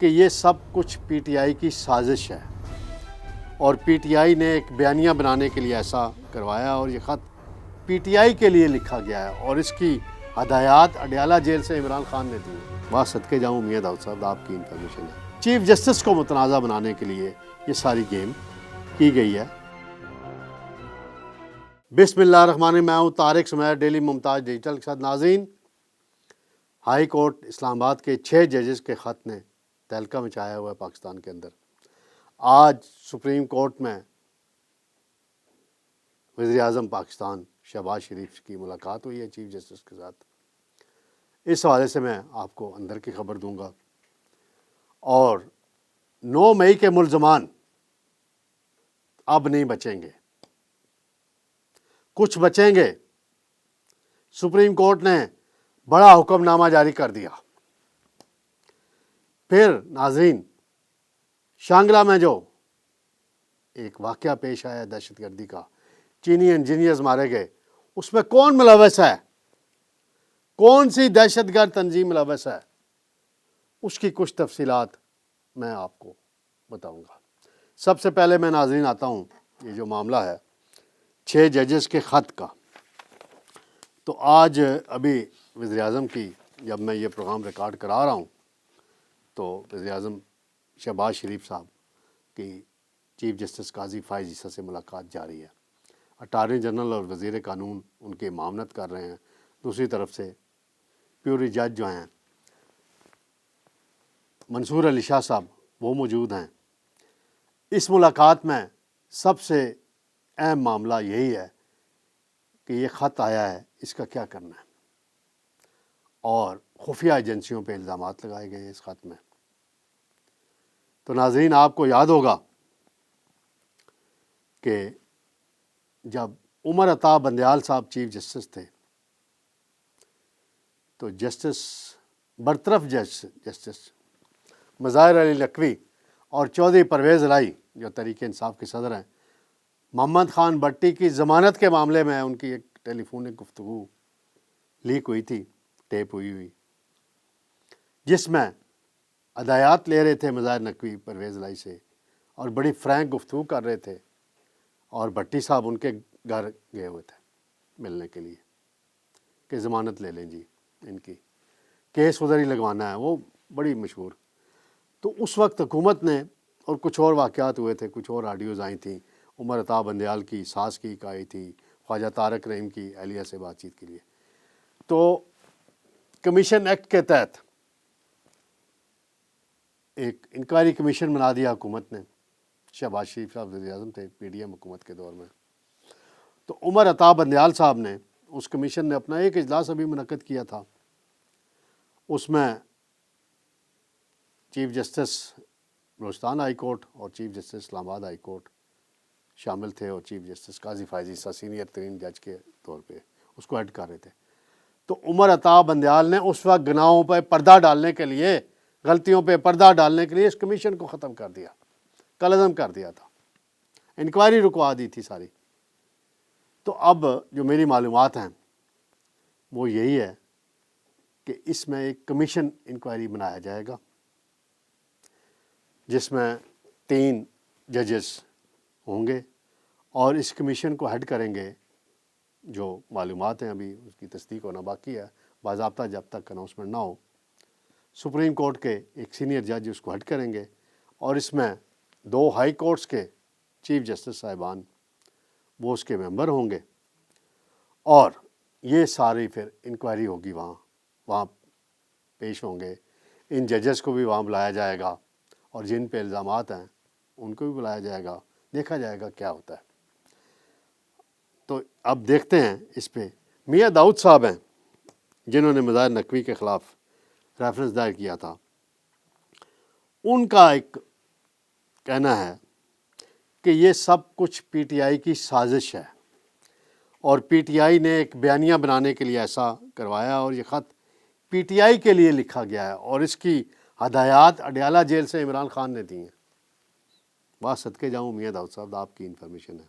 کہ یہ سب کچھ پی ٹی آئی کی سازش ہے اور پی ٹی آئی نے ایک بیانیہ بنانے کے لیے ایسا کروایا اور یہ خط پی ٹی آئی کے لیے لکھا گیا ہے اور اس کی ہدایات اڈیالہ جیل سے عمران خان نے دی. بات صدقے جاؤں میاں داؤد صاحب، آپ کی انفارمیشن ہے. چیف جسٹس کو متنازع بنانے کے لیے یہ ساری گیم کی گئی ہے. بسم اللہ الرحمن الرحیم. میں ہوں طارق سمیر، ڈیلی ممتاز ڈیجیٹل کے ساتھ. ناظرین، ہائی کورٹ اسلام آباد کے 6 ججز کے خط نے تہلکہ مچایا ہوا ہے پاکستان کے اندر. آج سپریم کورٹ میں وزیر اعظم پاکستان شہباز شریف کی ملاقات ہوئی ہے چیف جسٹس کے ساتھ. اس حوالے سے میں آپ کو اندر کی خبر دوں گا. اور 9 مئی کے ملزمان اب نہیں بچیں گے، کچھ بچیں گے. سپریم کورٹ نے بڑا حکم نامہ جاری کر دیا. پھر ناظرین، شانگلہ میں جو ایک واقعہ پیش آیا دہشت گردی کا، چینی انجینئرز مارے گئے، اس میں کون ملوث ہے، کون سی دہشت گرد تنظیم ملوث ہے، اس کی کچھ تفصیلات میں آپ کو بتاؤں گا. سب سے پہلے میں ناظرین آتا ہوں یہ جو معاملہ ہے 6 ججز کے خط کا. تو آج ابھی وزیر اعظم کی، جب میں یہ پروگرام ریکارڈ کرا رہا ہوں تو وزیر اعظم شہباز شریف صاحب کی چیف جسٹس قاضی فائز عیسیٰ سے ملاقات جاری ہے. اٹارنی جنرل اور وزیر قانون ان کی معاونت کر رہے ہیں. دوسری طرف سے پیوری جج جو ہیں منصور علی شاہ صاحب، وہ موجود ہیں. اس ملاقات میں سب سے اہم معاملہ یہی ہے کہ یہ خط آیا ہے، اس کا کیا کرنا ہے. اور خفیہ ایجنسیوں پہ الزامات لگائے گئے ہیں اس خط میں. تو ناظرین، آپ کو یاد ہوگا کہ جب عمر عطا بندیال صاحب چیف جسٹس تھے تو جسٹس برطرف جسٹس مظاہر علی لکھوی اور چودھری پرویز الہی جو تحریک انصاف کے صدر ہیں، محمد خان بٹی کی ضمانت کے معاملے میں ان کی ایک ٹیلی فونک گفتگو لیک ہوئی تھی، ٹیپ ہوئی، جس میں ہدایات لے رہے تھے مظاہر نقوی پرویز الہی سے اور بڑی فرینک گفتگو کر رہے تھے. اور بھٹی صاحب ان کے گھر گئے ہوئے تھے ملنے کے لیے کہ ضمانت لے لیں جی، ان کی کیس ادھر ہی لگوانا ہے، وہ بڑی مشہور. تو اس وقت حکومت نے، اور کچھ اور واقعات ہوئے تھے، کچھ اور آڈیوز آئی تھیں. عمر عطا بندیال کی ساس کی آئی تھی، خواجہ طارق رحیم کی اہلیہ سے بات چیت کے لیے. تو کمیشن ایکٹ کے تحت ایک انکوائری کمیشن بنا دیا حکومت نے. شہباز شریف صاحب وزیر اعظم تھے پی ڈی ایم حکومت کے دور میں. تو عمر عطا بندیال صاحب نے، اس کمیشن نے اپنا ایک اجلاس ابھی منعقد کیا تھا. اس میں chief justice Balochistan high court اور چیف جسٹس اسلام آباد ہائی کورٹ شامل تھے اور چیف جسٹس قاضی فائز عیسیٰ سینئر ترین جج کے طور پہ اس کو ہیڈ کر رہے تھے. تو عمر عطا بندیال نے اس وقت گناہوں پہ پردہ ڈالنے کے لیے، غلطیوں پہ پردہ ڈالنے کے لیے اس کمیشن کو ختم کر دیا، کالعدم کر دیا تھا، انکوائری رکوا دی تھی ساری. تو اب جو میری معلومات ہیں وہ یہی ہے کہ اس میں ایک کمیشن انکوائری بنایا جائے گا جس میں 3 ججز ہوں گے اور اس کمیشن کو ہیڈ کریں گے. جو معلومات ہیں ابھی اس کی تصدیق ہونا باقی ہے، باضابطہ جب تک اناؤنسمنٹ نہ ہو. سپریم کورٹ کے ایک سینئر جج اس کو ہیڈ کریں گے اور اس میں 2 ہائی کورٹس کے چیف جسٹس صاحبان وہ اس کے ممبر ہوں گے. اور یہ ساری پھر انکوائری ہوگی، وہاں پیش ہوں گے. ان ججز کو بھی وہاں بلایا جائے گا اور جن پہ الزامات ہیں ان کو بھی بلایا جائے گا، دیکھا جائے گا کیا ہوتا ہے. تو اب دیکھتے ہیں اس پہ. میاں داؤد صاحب ہیں جنہوں نے مظاہر نقوی کے خلاف ریفرنس دائر کیا تھا. ان کا ایک کہنا ہے کہ یہ سب کچھ پی ٹی آئی کی سازش ہے اور پی ٹی آئی نے ایک بیانیہ بنانے کے لیے ایسا کروایا اور یہ خط پی ٹی آئی کے لیے لکھا گیا ہے اور اس کی ہدایات اڈیالہ جیل سے عمران خان نے دی ہیں. بات صدقے جاؤں میاں داؤد صاحب، آپ کی انفارمیشن ہے.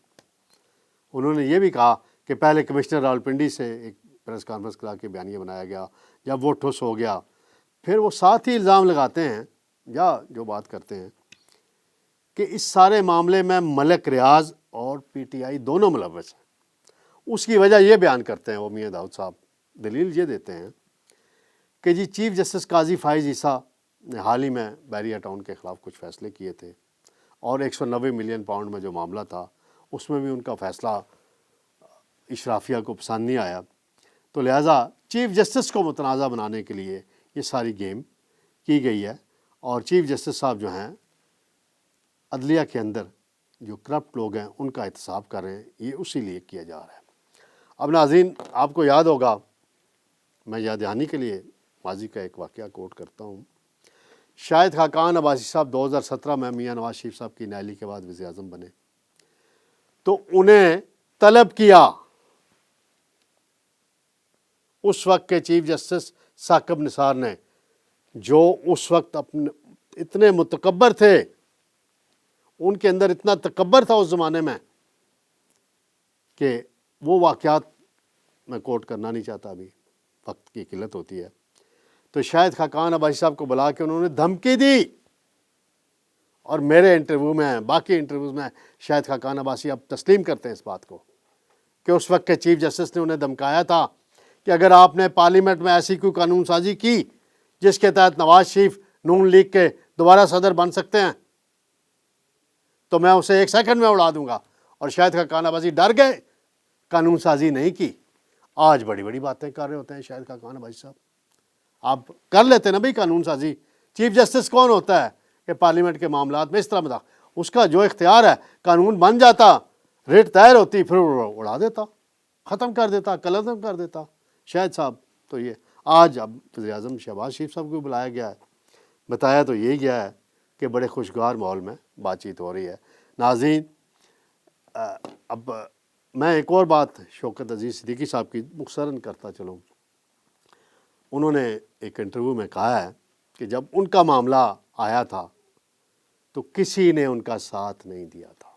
انہوں نے یہ بھی کہا کہ پہلے کمشنر راولپنڈی سے ایک پریس کانفرنس کرا کے بیانیہ بنایا گیا، جب وہ ٹھوس ہو گیا پھر وہ ساتھ ہی الزام لگاتے ہیں یا جو بات کرتے ہیں کہ اس سارے معاملے میں ملک ریاض اور پی ٹی آئی دونوں ملوث ہیں. اس کی وجہ یہ بیان کرتے ہیں وہ میاں داؤد صاحب، دلیل یہ دیتے ہیں کہ جی چیف جسٹس قاضی فائز عیسیٰ نے حال ہی میں بیریا ٹاؤن کے خلاف کچھ فیصلے کیے تھے، اور 190 ملین پاؤنڈ میں جو معاملہ تھا اس میں بھی ان کا فیصلہ اشرافیہ کو پسند نہیں آیا، تو لہٰذا چیف جسٹس کو متنازع بنانے کے لیے یہ ساری گیم کی گئی ہے. اور چیف جسٹس صاحب جو ہیں عدلیہ کے اندر جو کرپٹ لوگ ہیں ان کا احتساب کر رہے ہیں، یہ اسی لیے کیا جا رہا ہے. اب ناظرین، آپ کو یاد ہوگا، میں یاد دہانی کے لیے ماضی کا ایک واقعہ کوٹ کرتا ہوں. شاہد خاقان عباسی صاحب 2017 میں میاں نواز شریف صاحب کی نااہلی کے بعد وزیر اعظم بنے، تو انہیں طلب کیا اس وقت کے چیف جسٹس ثاقب نثار نے، جو اس وقت اپنے اتنے متکبر تھے، ان کے اندر اتنا تکبر تھا اس زمانے میں کہ وہ واقعات میں کوٹ کرنا نہیں چاہتا، ابھی وقت کی قلت ہوتی ہے. تو شاہد خاقان عباسی صاحب کو بلا کے انہوں نے دھمکی دی، اور میرے انٹرویو میں، باقی انٹرویوز میں شاہد خاقان عباسی اب تسلیم کرتے ہیں اس بات کو کہ اس وقت کے چیف جسٹس نے انہیں دھمکایا تھا کہ اگر آپ نے پارلیمنٹ میں ایسی کوئی قانون سازی کی جس کے تحت نواز شریف نون لیگ کے دوبارہ صدر بن سکتے ہیں تو میں اسے 1 سیکنڈ میں اڑا دوں گا. اور شاہد خاقان عباسی ڈر گئے، قانون سازی نہیں کی. آج بڑی بڑی باتیں کر رہے ہوتے ہیں شاہد خاقان عباسی صاحب. آپ کر لیتے نا بھائی قانون سازی. چیف جسٹس کون ہوتا ہے کہ پارلیمنٹ کے معاملات میں اس طرح مداخلت؟ اس کا جو اختیار ہے، قانون بن جاتا، ریٹ دائر ہوتی، پھر اڑا دیتا، ختم کر دیتا، قلم کر دیتا شاہد صاحب. تو یہ آج اب وزیر اعظم شہباز شریف صاحب کو بلایا گیا ہے، بتایا تو یہی گیا ہے کہ بڑے خوشگوار ماحول میں بات چیت ہو رہی ہے. ناظرین، اب میں ایک اور بات شوکت عزیز صدیقی صاحب کی مختصراً کرتا چلوں. انہوں نے ایک انٹرویو میں کہا ہے کہ جب ان کا معاملہ آیا تھا تو کسی نے ان کا ساتھ نہیں دیا تھا.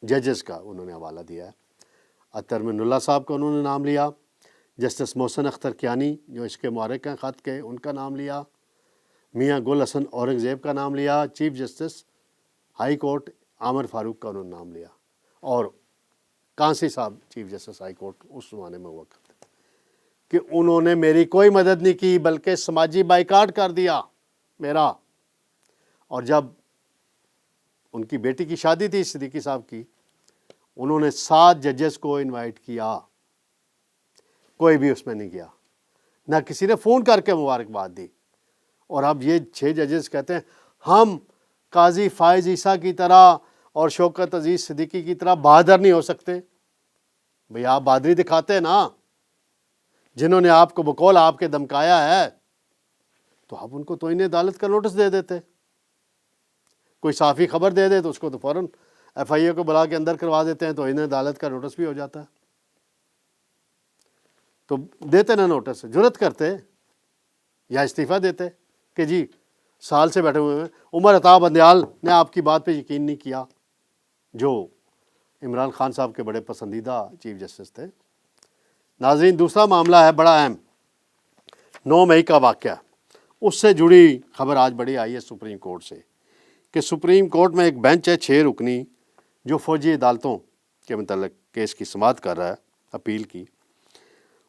ججز کا انہوں نے حوالہ دیا ہے. اطہر من اللہ صاحب کا انہوں نے نام لیا، جسٹس محسن اختر کیانی جو اس کے محرک ہیں خط کے، ان کا نام لیا، میاں گل حسن اورنگزیب کا نام لیا، چیف جسٹس ہائی کورٹ عامر فاروق کا انہوں نے نام لیا، اور کانسی صاحب چیف جسٹس ہائی کورٹ اس زمانے میں ہوا کرتے تھے، کہ انہوں نے میری کوئی مدد نہیں کی بلکہ سماجی بائیکاٹ کر دیا میرا. اور جب ان کی بیٹی کی شادی تھی صدیقی صاحب کی، انہوں نے 7 ججز کو انوائٹ کیا، کوئی بھی اس میں نہیں گیا، نہ کسی نے فون کر کے مبارکباد دی. اور اب یہ 6 ججز کہتے ہیں ہم قاضی فائز عیسیٰ کی طرح اور شوکت عزیز صدیقی کی طرح بہادر نہیں ہو سکتے. بھئی آپ بہادری دکھاتے ہیں نا، جنہوں نے آپ کو بقول آپ کے دھمکایا ہے تو آپ ان کو توہین عدالت کا نوٹس دے دیتے. کوئی صحافی خبر دے دے تو اس کو تو فوراً ایف آئی اے کو بلا کے اندر کروا دیتے ہیں، توہین عدالت کا نوٹس بھی ہو جاتا ہے. تو دیتے نا نوٹس، جرت کرتے یا استعفیٰ دیتے کہ جی سال سے بیٹھے ہوئے ہیں. عمر عطا بندیال نے آپ کی بات پہ یقین نہیں کیا، جو عمران خان صاحب کے بڑے پسندیدہ چیف جسٹس تھے. ناظرین، دوسرا معاملہ ہے بڑا اہم، 9 مئی کا واقعہ. اس سے جڑی خبر آج بڑی آئی ہے سپریم کورٹ سے کہ سپریم کورٹ میں ایک بینچ ہے 6 رکنی جو فوجی عدالتوں کے متعلق کیس کی سماعت کر رہا ہے، اپیل کی.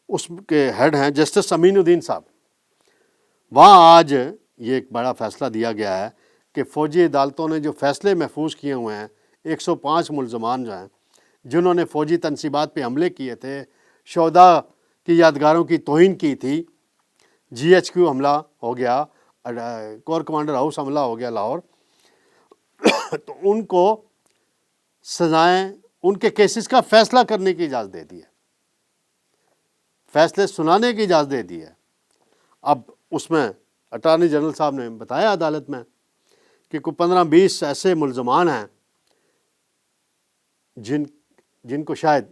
اس کے ہیڈ ہیں جسٹس امین الدین صاحب. وہاں آج یہ ایک بڑا فیصلہ دیا گیا ہے کہ فوجی عدالتوں نے جو فیصلے محفوظ کیے ہوئے ہیں، 105 ملزمان جو ہیں جنہوں نے فوجی تنصیبات پہ حملے کیے تھے، شہداء کی یادگاروں کی توہین کی تھی، جی ایچ کیو حملہ ہو گیا، کور کمانڈر ہاؤس حملہ ہو گیا لاہور، تو ان کو سزائیں، ان کے کیسز کا فیصلہ کرنے کی اجازت دے دی ہے، فیصلے سنانے کی اجازت دے دی ہے. اب اس میں اٹارنی جنرل صاحب نے بتایا عدالت میں کہ کوئی 15-20 ایسے ملزمان ہیں جن کو شاید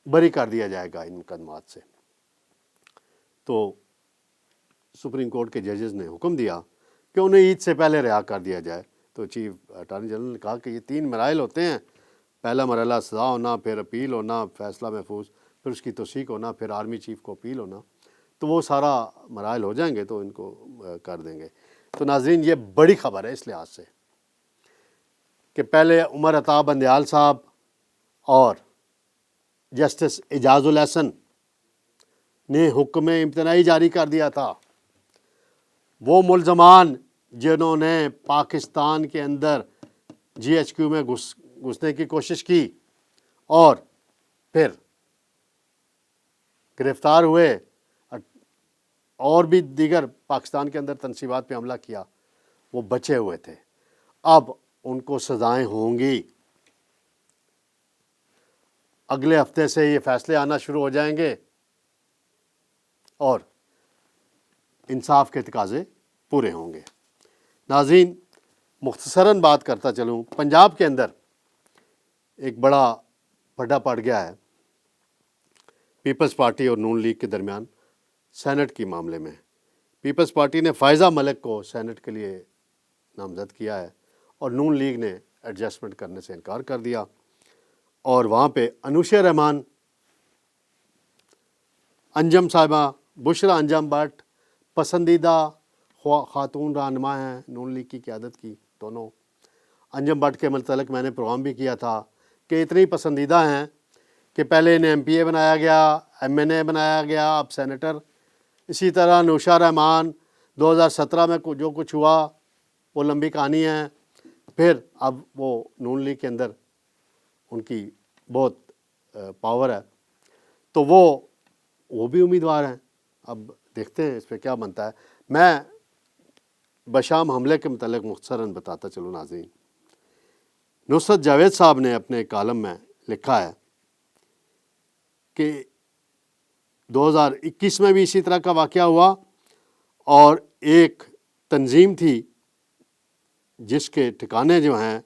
بری کر دیا جائے گا ان مقدمات سے. تو سپریم کورٹ کے ججز نے حکم دیا کہ انہیں عید سے پہلے رہا کر دیا جائے. تو چیف اٹارنی جنرل نے کہا کہ یہ 3 مراحل ہوتے ہیں، پہلا مرحلہ سزا ہونا، پھر اپیل ہونا، فیصلہ محفوظ، پھر اس کی توثیق ہونا، پھر آرمی چیف کو اپیل ہونا. تو وہ سارا مراحل ہو جائیں گے تو ان کو کر دیں گے۔ تو ناظرین یہ بڑی خبر ہے اس لحاظ سے کہ پہلے عمر عطا بندیال صاحب اور جسٹس اعجاز الاحسن نے حکم امتناعی جاری کر دیا تھا۔ وہ ملزمان جنہوں نے پاکستان کے اندر جی ایچ کیو میں گھسنے کی کوشش کی اور پھر گرفتار ہوئے اور بھی دیگر پاکستان کے اندر تنصیبات پہ حملہ کیا، وہ بچے ہوئے تھے۔ اب ان کو سزائیں ہوں گی۔ اگلے ہفتے سے یہ فیصلے آنا شروع ہو جائیں گے اور انصاف کے تقاضے پورے ہوں گے۔ ناظرین مختصراً بات کرتا چلوں، پنجاب کے اندر ایک بڑا پڈا پڑ گیا ہے پیپلز پارٹی اور نون لیگ کے درمیان سینٹ کے معاملے میں۔ پیپلز پارٹی نے فائزہ ملک کو سینٹ کے لیے نامزد کیا ہے اور نون لیگ نے ایڈجسٹمنٹ کرنے سے انکار کر دیا، اور وہاں پہ انوشا رحمان، انجم صاحبہ، بشرا انجم بٹ پسندیدہ خاتون رہنما ہیں نون لیگ کی قیادت کی دونوں۔ انجم بٹ کے متعلق میں نے پروگرام بھی کیا تھا کہ اتنی پسندیدہ ہیں کہ پہلے انہیں ایم پی اے بنایا گیا، ایم این اے بنایا گیا، اب سینیٹر۔ اسی طرح انوشا رحمان 2017 میں جو کچھ ہوا وہ لمبی کہانی ہے، پھر اب وہ نون لیگ کے اندر ان کی بہت پاور ہے، تو وہ بھی امیدوار ہیں۔ اب دیکھتے ہیں اس پہ کیا بنتا ہے۔ میں بشام حملے کے متعلق مختصراً بتاتا چلوں ناظرین۔ نصرت جاوید صاحب نے اپنے کالم میں لکھا ہے کہ 2021 میں بھی اسی طرح کا واقعہ ہوا، اور ایک تنظیم تھی جس کے ٹھکانے جو ہیں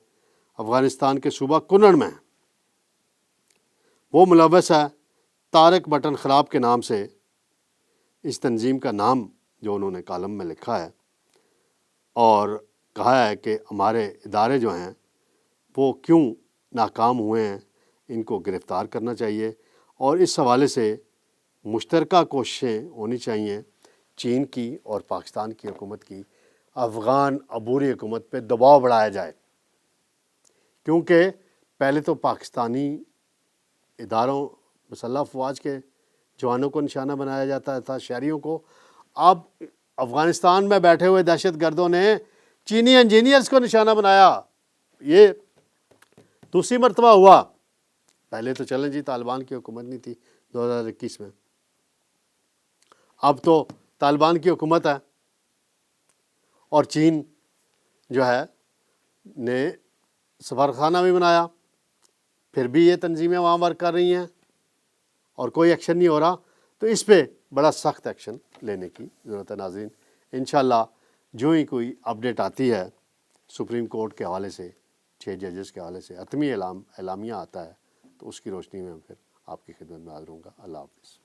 افغانستان کے صوبہ کنڑ میں، وہ ملوث ہے طارق بٹن خراب کے نام سے۔ اس تنظیم کا نام جو انہوں نے کالم میں لکھا ہے اور کہا ہے کہ ہمارے ادارے جو ہیں وہ کیوں ناکام ہوئے ہیں، ان کو گرفتار کرنا چاہیے، اور اس حوالے سے مشترکہ کوششیں ہونی چاہیے چین کی اور پاکستان کی حکومت کی، افغان عبوری حکومت پہ دباؤ بڑھایا جائے، کیونکہ پہلے تو پاکستانی اداروں مسلح افواج کے جوانوں کو نشانہ بنایا جاتا تھا، شہریوں کو۔ اب افغانستان میں بیٹھے ہوئے دہشت گردوں نے چینی انجینئرز کو نشانہ بنایا۔ یہ دوسری مرتبہ ہوا، پہلے تو چلیں جی طالبان کی حکومت نہیں تھی 2021 میں، اب تو طالبان کی حکومت ہے، اور چین جو ہے نے سفارتخانہ بھی بنایا، پھر بھی یہ تنظیمیں وہاں ورک کر رہی ہیں اور کوئی ایکشن نہیں ہو رہا۔ تو اس پہ بڑا سخت ایکشن لینے کی ضرورت ہے ناظرین۔ انشاءاللہ جو ہی کوئی اپڈیٹ آتی ہے سپریم کورٹ کے حوالے سے، 6 ججز کے حوالے سے حتمی اعلامیہ آتا ہے، تو اس کی روشنی میں پھر آپ کی خدمت میں حاضر ہوں گا۔ اللہ حافظ۔